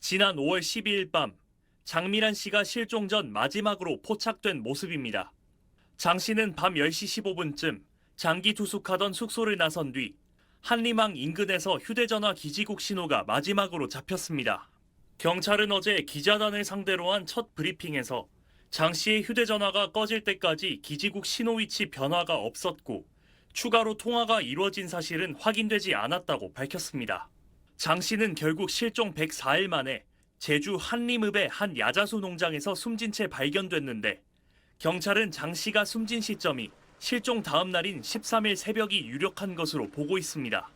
지난 5월 12일 밤 장미란 씨가 실종 전 마지막으로 포착된 모습입니다. 장 씨는 밤 10시 15분쯤 장기 투숙하던 숙소를 나선 뒤 한림항 인근에서 휴대전화 기지국 신호가 마지막으로 잡혔습니다. 경찰은 어제 기자단을 상대로 한 첫 브리핑에서 장 씨의 휴대전화가 꺼질 때까지 기지국 신호 위치 변화가 없었고 추가로 통화가 이루어진 사실은 확인되지 않았다고 밝혔습니다. 장 씨는 결국 실종 104일 만에 제주 한림읍의 한 야자수 농장에서 숨진 채 발견됐는데 경찰은 장 씨가 숨진 시점이 실종 다음 날인 13일 새벽이 유력한 것으로 보고 있습니다.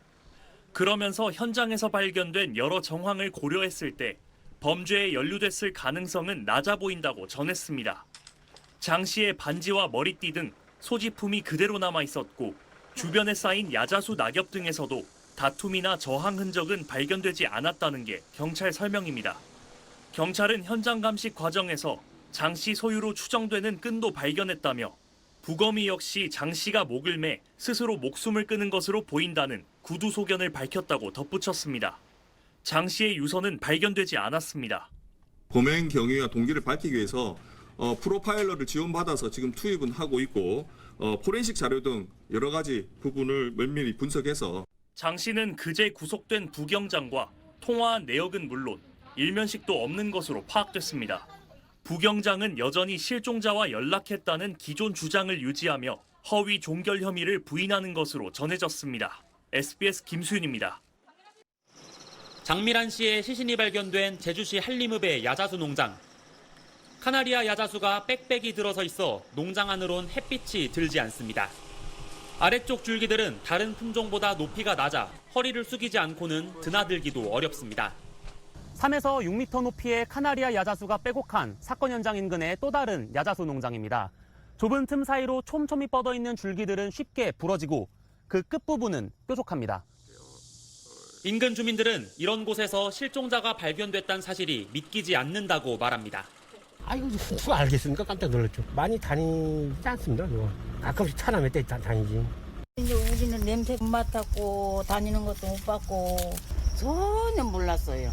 그러면서 현장에서 발견된 여러 정황을 고려했을 때 범죄에 연루됐을 가능성은 낮아 보인다고 전했습니다. 장 씨의 반지와 머리띠 등 소지품이 그대로 남아 있었고 주변에 쌓인 야자수 낙엽 등에서도 다툼이나 저항 흔적은 발견되지 않았다는 게 경찰 설명입니다. 경찰은 현장 감식 과정에서 장 씨 소유로 추정되는 끈도 발견했다며 부검이 역시 장 씨가 목을 매 스스로 목숨을 끊은 것으로 보인다는 구두 소견을 밝혔다고 덧붙였습니다. 장 씨의 유서는 발견되지 않았습니다. 범행 경위와 동기를 밝히기 위해서 프로파일러를 지원받아서 지금 투입은 하고 있고 포렌식 자료 등 여러 가지 부분을 면밀히 분석해서 장 씨는 그제 구속된 부경장과 통화한 내역은 물론 일면식도 없는 것으로 파악됐습니다. 부경장은 여전히 실종자와 연락했다는 기존 주장을 유지하며 허위 종결 혐의를 부인하는 것으로 전해졌습니다. SBS 김수윤입니다. 장미란 씨의 시신이 발견된 제주시 한림읍의 야자수 농장. 카나리아 야자수가 빽빽이 들어서 있어 농장 안으론 햇빛이 들지 않습니다. 아래쪽 줄기들은 다른 품종보다 높이가 낮아 허리를 숙이지 않고는 드나들기도 어렵습니다. 3에서 6m 높이의 카나리아 야자수가 빼곡한 사건 현장 인근의 또 다른 야자수 농장입니다. 좁은 틈 사이로 촘촘히 뻗어 있는 줄기들은 쉽게 부러지고 그 끝부분은 뾰족합니다. 인근 주민들은 이런 곳에서 실종자가 발견됐다는 사실이 믿기지 않는다고 말합니다. 아이고, 누가 알겠습니까? 깜짝 놀랐죠. 많이 다니지 않습니다, 누가. 가끔씩 차나 몇 대 다니지. 이제 우리는 냄새 못 맡았고 다니는 것도 못 봤고 전혀 몰랐어요.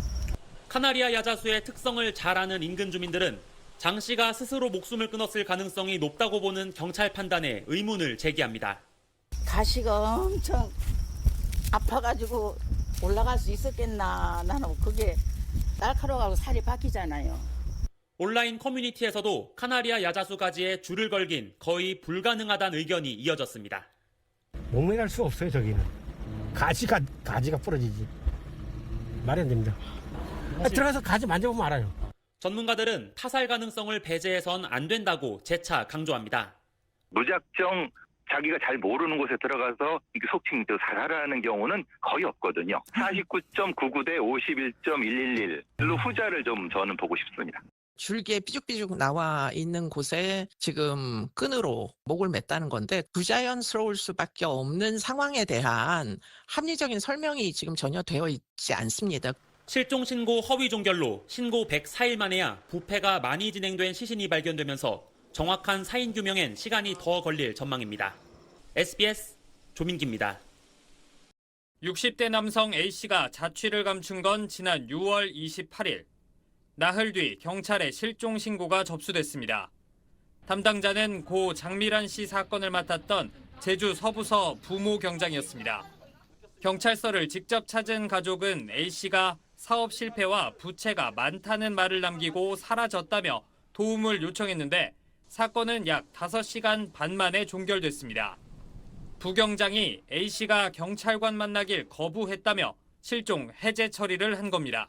카나리아 야자수의 특성을 잘 아는 인근 주민들은 장 씨가 스스로 목숨을 끊었을 가능성이 높다고 보는 경찰 판단에 의문을 제기합니다. 가시가 엄청 아파가지고 올라갈 수 있었겠나. 나는 그게 날카로워가고 살이 바뀌잖아요. 온라인 커뮤니티에서도 카나리아 야자수 가지에 줄을 걸긴 거의 불가능하다는 의견이 이어졌습니다. 목매갈 수 없어요, 저기는. 가지가 부러지지. 말이 안 됩니다. 들어가서 가지 만져보면 알아요. 전문가들은 타살 가능성을 배제해선 안 된다고 재차 강조합니다. 무작정 자기가 잘 모르는 곳에 들어가서 속칭 사살하는 경우는 거의 없거든요. 49.99 대 51.111로 후자를 좀 저는 보고 싶습니다. 줄기에 삐죽삐죽 나와 있는 곳에 지금 끈으로 목을 맸다는 건데 부자연스러울 수밖에 없는 상황에 대한 합리적인 설명이 지금 전혀 되어 있지 않습니다. 실종 신고 허위 종결로 신고 104일 만에야 부패가 많이 진행된 시신이 발견되면서 정확한 사인 규명엔 시간이 더 걸릴 전망입니다. SBS 조민기입니다. 60대 남성 A씨가 자취를 감춘 건 지난 6월 28일. 나흘 뒤 경찰에 실종 신고가 접수됐습니다. 담당자는 고 장미란 씨 사건을 맡았던 제주 서부서 부모 경장이었습니다. 경찰서를 직접 찾은 가족은 A씨가 사업 실패와 부채가 많다는 말을 남기고 사라졌다며 도움을 요청했는데 사건은 약 5시간 반 만에 종결됐습니다. 부경장이 A씨가 경찰관 만나길 거부했다며 실종 해제 처리를 한 겁니다.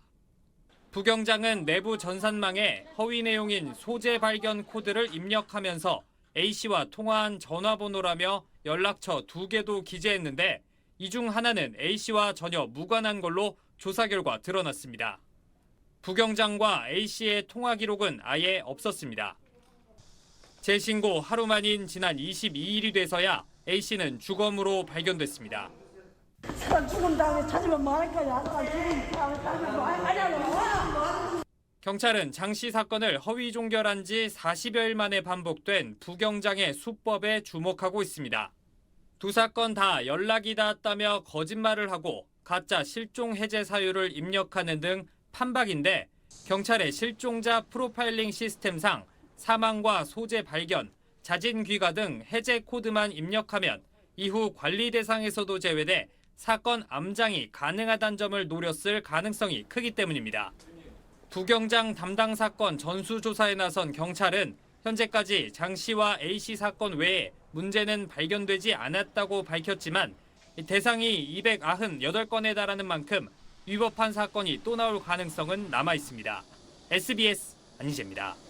부경장은 내부 전산망에 허위 내용인 소재 발견 코드를 입력하면서 A씨와 통화한 전화번호라며 연락처 2개도 기재했는데 이 중 하나는 A씨와 전혀 무관한 걸로 조사 결과 드러났습니다. 부경장과 A씨의 통화 기록은 아예 없었습니다. 재신고 하루 만인 지난 22일이 돼서야 A씨는 주검으로 발견됐습니다. 사람 죽은 다음에 찾으면 뭐 할 거야? 사람 죽은 다음에 찾으면 뭐 할 거냐고. 경찰은 장 씨 사건을 허위 종결한 지 40여일 만에 반복된 부경장의 수법에 주목하고 있습니다. 두 사건 다 연락이 닿았다며 거짓말을 하고 가짜 실종 해제 사유를 입력하는 등 판박인데 경찰의 실종자 프로파일링 시스템상 사망과 소재 발견, 자진 귀가 등 해제 코드만 입력하면 이후 관리 대상에서도 제외돼 사건 암장이 가능하다는 점을 노렸을 가능성이 크기 때문입니다. 부경장 담당 사건 전수조사에 나선 경찰은 현재까지 장 씨와 A 씨 사건 외에 문제는 발견되지 않았다고 밝혔지만 대상이 298건에 달하는 만큼 위법한 사건이 또 나올 가능성은 남아 있습니다. SBS 안희재입니다.